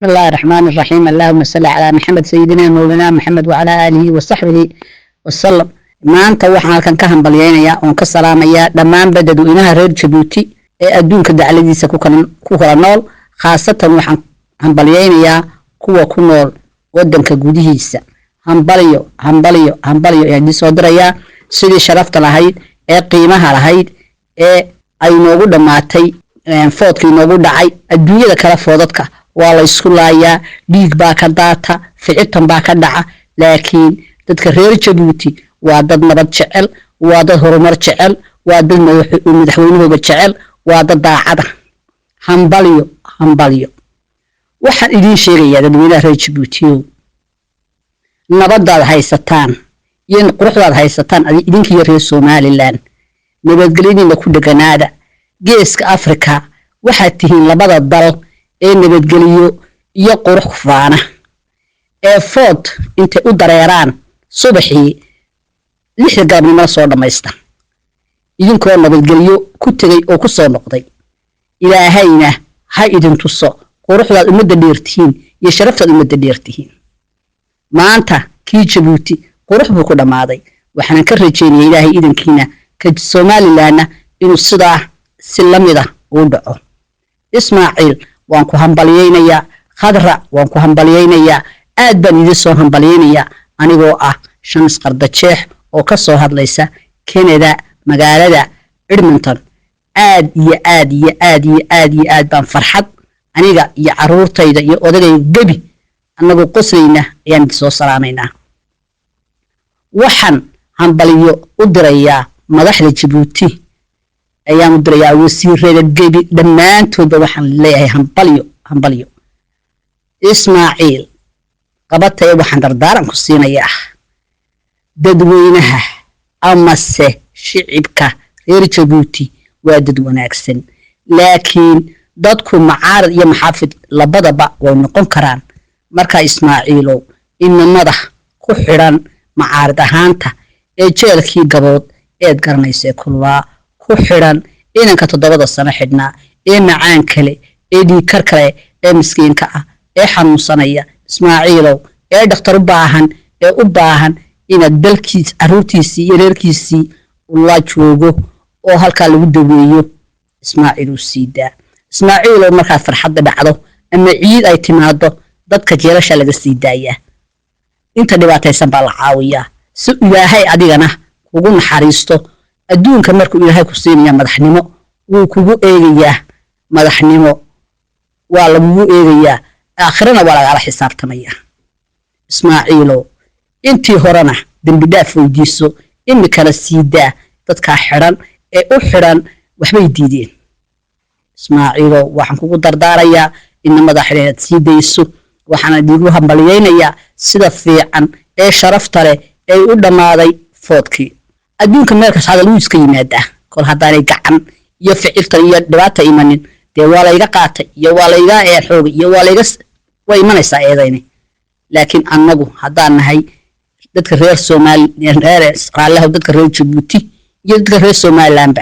بسم الله الرحمن الرحيم اللهم صل على محمد سيدنا مولانا محمد وعلى آله وصحبه وسلم. maanta waxaan halkan ka hambalyeynaya oon ka salaamaya dhammaan dadweynaha reer Djibouti ee adduunka dacaladiisa ku kala nool, khaasatan waxaan hambalyeynayaa kuwa ku nool wadanka gudihiisa. hambalyo ee soo diraya sidii sharafta lahayd ee qiimaha lahayd ee ay noogu dhamaatay foodkii noogu dhacay adduunyada kala foodadka waa la isku laayaa, dhiig baa ka daata, ficitan baa ka dhaca, laakiin dadka reer Djibouti waa dad nabad jecel, waa dad horumar jecel, waa dad madaxweynahooda jecel, waa dad daacada. hambalyo waxaan idin sheegayaa dadweynaha reer Djibouti nabadaad haysataan iyo quruxdaad haysataan idinkiyo reer Somaliland, nabadgelyadiina ku dhaganaada. geeska Afrika waxaad tihiin labada dal ee nabadgelyo iyo qurux faana ee food intay u dareeraan subaxii 6 galabnimo soo dhamaysta idinkoo nabadgelyo ku tagay oo ku soo noqday. ilaahayna ha idin tuso quruxdaad umada dheertiin iyo sharaftaad umada dheertiin. maanta kii Djibouti qurux buu ku dhamaaday, waxaan ka rajeynayaa ilaahay idinkiina ka Somaliland inuu sidaa si lamida u dhaco. Ismaaciil waan ku hambalyeynaya, Khadra waan ku hambalyeynaya, aad baan idin soo hambalyeynaya anigoo ah Shams Qardajeex oo ka soo hadlaysa Canada magaalada Edmonton. aad baan farxad aniga iyo caruurtayda iyo odagay gabi anagu qoslayna ayaan soo salaameynaa. waxaan hambalyo u dirayaa madaxda Djibouti, ayaan u dirayaa wasiirada gabi dhammaantood waxaan leeyahay hambalyo. Ismaaciil qabatay waxaan dardaaran ku siinayaa dadweynaha amase shicibka reer Djibouti waa dad wanaagsan, laakiin dadku macaarad iyo maxaafid labadaba way noqon karaan. marka Ismaaciilow inamada ku xiran macaarad ahaanta ee jeelkii gabood eed garanaysay kulaa ku xiran inanka 7 sano xidhnaa ee macaan kale ee dhiikar kale ee miskiinka ah ee xanuunsanaya. Ismaaciilow ee dhakhtar u baahan inaad dalkiis caruurtiisii iyo reerkiisii la joogo oo halka lagu daweeyo. Ismaaciil siidaa. Ismaaciilow marka farxad dhacdo ama ciid ay timaado dadka jeelasha laga sii daaya, inta dhibaataysan baa la caawiyaa si ilaahay adigana kugu naxariisto. adduunka markuu ilaahay ku siinayaa madaxnimo wuu kugu eegayaa, madaxnimo waa lagu eegayaa, aakhirana waa laga xisaabtamaya. Ismaaciilow intii horena dambi dhaaf weydiiso, imikana siidaa dadka xiran ee u xiran waxbay diideen. Ismaaciilow waxaan kugu dardaarayaa in madaxdeed siidayso, waxaan adigu hambalyeynaya sida fiican ee sharafta leh ee u dhamaaday foodkii. adduunka meel ka hadal iska yimaada kol hadaanay gacan iyo ficiltan iyo dhibaato imanin dee waa la iga qaatay iyo waa la iga xoog iyo waa la iga way imanaysaa eedayni. laakiin annagu hadaan nahay dadka reer Soomaaliland reer Israa'iil dadka reer Djibouti iyo dadka reer Somaliland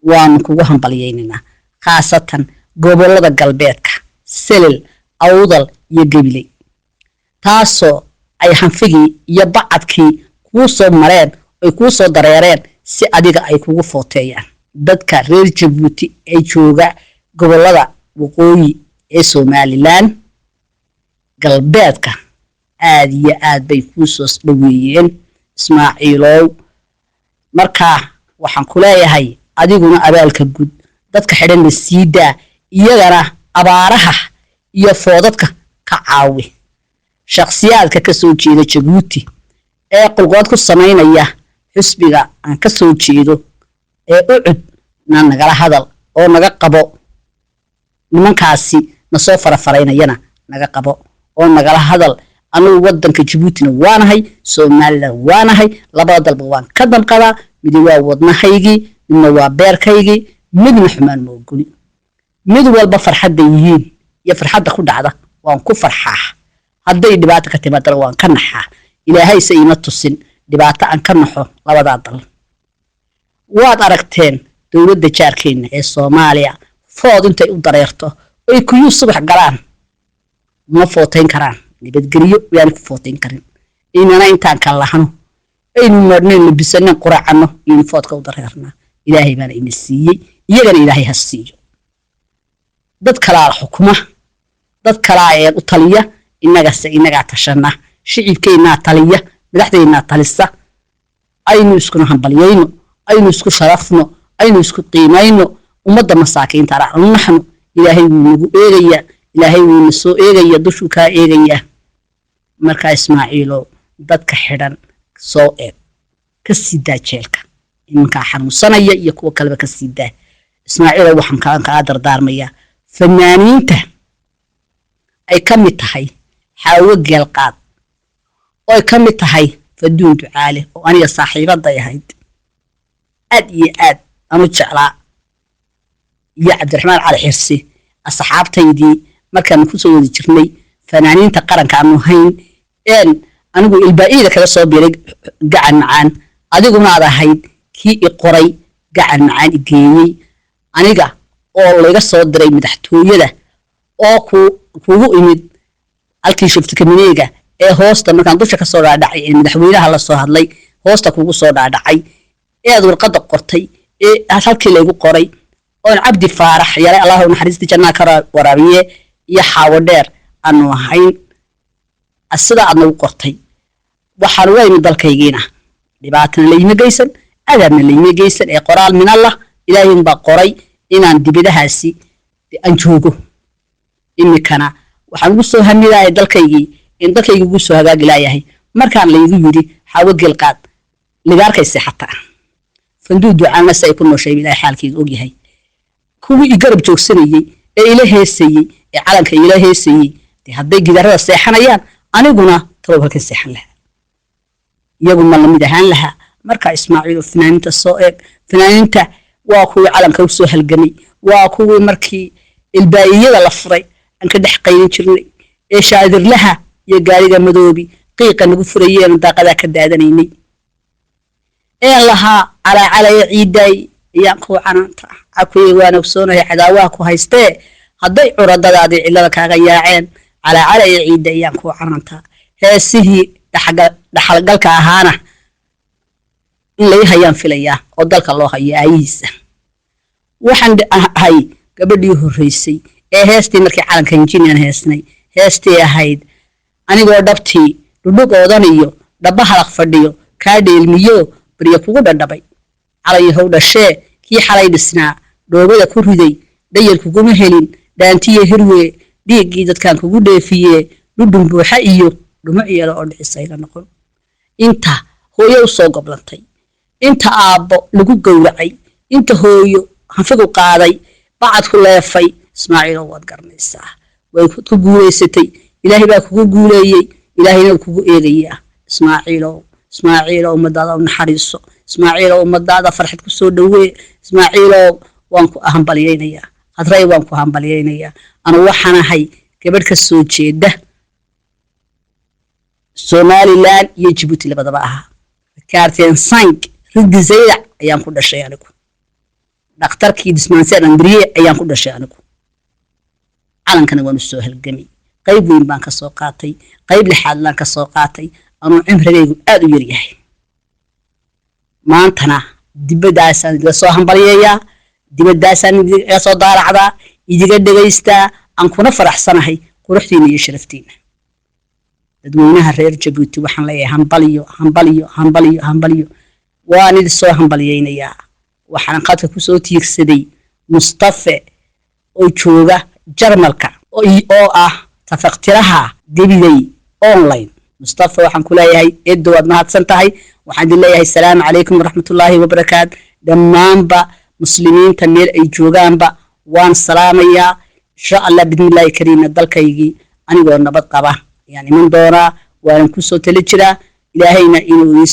waan kugu hambalyeynaa, khaasatan gobolada galbeedka Selil, Awdal iyo Gabiley, taasoo ay hanfigii iyo bacadkii ku soo mareen ay ku soo dareereen si adiga ay kugu footeeyaan. dadka reer Djibouti ee jooga gobolada waqooyi ee Somaliland galbeedka aad bay ku soo dhaweeyeen. Ismaaciilow marka waxaan ku leeyahay adiguna abaalka gud dadka xidhan la siidaa, iyagana abaaraha iyo foodadka ka caawi. shakhsiyaadka ka soo jeeda Djibouti ee qolqood ku sameynaya xisbiga aan ka soo jeedo ee u cud nagala hadal oo naga qabo, nimankaasi na soo farafareynayana naga qabo oo nagala hadal. anigu wadanka Djibouti waanahay, Somaliland waanahay, labada dalba waan ka damqadaa. mid waa wadnahaygii, midna waa beerkaygii, midna xumaan ma ogoli. mid walba farxadda yihiin iyo farxadda ku dhacda waan ku farxaa. hadday dhibaato ka timaado waan ka naxaa. ilaahay sa ima tusin dhibaato aan ka naxo labada dal. waad aragteen dawladda jaarkeena ee Soomaaliya food intay u dareerto ay ku subax galaan ما فوتين كران نبتقريو يعني فوتين كرين إننا إنتان كاللهنو إن مرنين بسنة قرعنو ينفوت كودرهرنا إلهي بان إن السيي يغن إلهي هالسيجو داد كلا الحكومة dad kala ay u taliya inaga tashana shicibkeena taliya madaxdeena talisa aynu isku hambaliyayno aynu isku sharafno aynu isku qiimayno umada masaakiinta raacno ilaahay wuu nagu eegaya ilaahay wuu soo eegaya dushu ka eegaya marka Ismaaciilo dadka xidhan soo eeg ka sida jeelka inka xanuunsanaya iyo kuwa kale ka sida Ismaaciilo waxaan ka dardaarmaya fanaaniinta ay kamid tahay xaawo geelqaad oo kamid tahay faduun ducaale oo aniga saaxiibada yahayd aad iyo aad anu jeclaa iyo Cabdiraxmaan Cali Xirsi asxaabtaydii markaan ku soo wadi jirnay fanaaniinta qaranka aanu hayn anigu ilbaa'iida kala soo biiray gacan macaan adiguna aad ahayd kii i qoray gacan macaan igeeyay aniga oo laga soo diray madaxtooyada oo kuugu imid halkii shifti kamineega ee hoosta markaan dusha ka soo dhaadhacay ee madaxweynaha la soo hadlay hoosta kuugu soo dhaadhacay ee aad warqada qortay ee halkii lagu qoray oo Cabdi Faarax yare Allahu naxariisti jannada ka waraabiye iyo xaawo dheer aanu ahayn asida aad nagu qortay waxaan u imid dalkaygiina dhibaatana leeyma geysan adabna leeyma geysan ee qoraal min Allah ilaahay baa qoray inaan dibidahaasi aan joogo imikana waxaan ugu soo hamidahay dalkaygii in dalkaygu ugu soo hagaag ilaahay markaan laygu yiri xaawo geelqaad ligaarkaysi xataa fanduu ducaana say ku nooshay ilaahay xaalkiisa og yahay kuwii garab joogsanayay ee ila heesayay ee calanka ila heesayay hadday gidarada seexanayaan aniguna tawbalka seexan lahaa iyagu ma lamid ahaan lahaa marka Ismaaciilo fanaaniinta soo eeg fanaaniinta waa kuwii calanka u soo halgamay waa kuwii markii ilbaayiyada la furay an ka dhex qaylin jirnay ee shaadir laha iyo gaariga madoobi qiiqa nagu furayeen daaqada ka daadanaynay ee laha ala ciiday ayaan ku cananta akuy waan ogsoonahay cadaawaha ku haystee hadday curadadaadii cilada kaaga yaaceen ala ciiday ayaan ku cananta heesihii dhaxalgalka ahaana in la hayaan filaya oo dalka loo hayo ayisa waxaan ahay gabadhii horeysay ee heestii markii calanka injineer heesnay heestii ahayd anigoo dhabtii dhudhugoodan iyo dhaba halaq fadhiyo ka dheelmiyo bariya kugu dhadhabay calay how dhashee kii xalay dhisnaa dhoobada ku riday dhayal kuguma helin dhaantiye hirwe dhiigii dadkan kugu dheefiye dhudhun buuxa iyo dhumo iyada oo dhicisay la noqon inta hooyo soo goblantay inta aabbo lagu gowracay inta hooyo hanfigu qaaday bacad ku leefay Ismaaciilo waad garanaysaa way ku guuleysatay ilaahay baa kugu guuleeyay ilaahayna kugu eegaya Ismaaciilo ummadada u naxariiso Ismaaciilo ummadada farxad ku soo dhaweey Ismaaciilo waan ku hambalyeynaya hadray waan ku hambalyeynaya anu waxaan ahay gabadh ka soo jeeda Somaliland iyo Djibouti labadaba aha kaarteen 5 ridisayda ayaan ku dhashay anigu dhakhtarkii dismaanseer Andriye ayaan ku dhashay anigu calankana waan soo halgamay qayb weyn baan ka soo qaatay qayb lixaad laan ka soo qaatay anu cimrigaygu aad u yar yahay maantana dibadaasaan la soo hambalyeeyaa dibadaasaan la soo daaracdaa idiga dhageystaa aan kuna faraxsanahay quruxdiina iyo sharaftiina dadweynaha reer Djibouti waxaan leeyahay hambaliyo waan idin soo hambalyeynaya waxaan qadka ku soo tiigsaday Mustafa oo jooga Jarmalka oo ah tafaqtiraha dibiday online Mustafa waxaan ku leeyahay eedo waad mahadsan tahay waxaan leeyahay salaamu calaykum waraxmatullaahi wabarakaat dhammaanba muslimiinta meel ay joogaanba waan salaamayaa insha Allah bidnillaahi kariim dalkaygii anigoo nabad qaba يعني من دورا وأنا كوسو تلجرا إلهينا إنه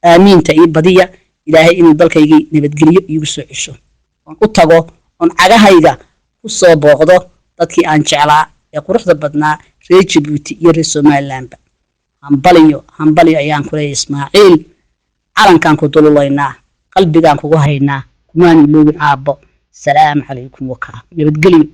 آمين تأي بدية إلهي إنه ضل كيجي نبتجري يبصو عشوا ونقطعه ونعجها إذا كوسو بعضه تدكي أنشعلا يقرح ضبطنا ريتش بيوتي يرسو ما اللامب هم بليو أيام كله إسماعيل علن كان كتول الله إنا قلبي كان كوه إنا كمان لوج عابو سلام عليكم وكا يبتجري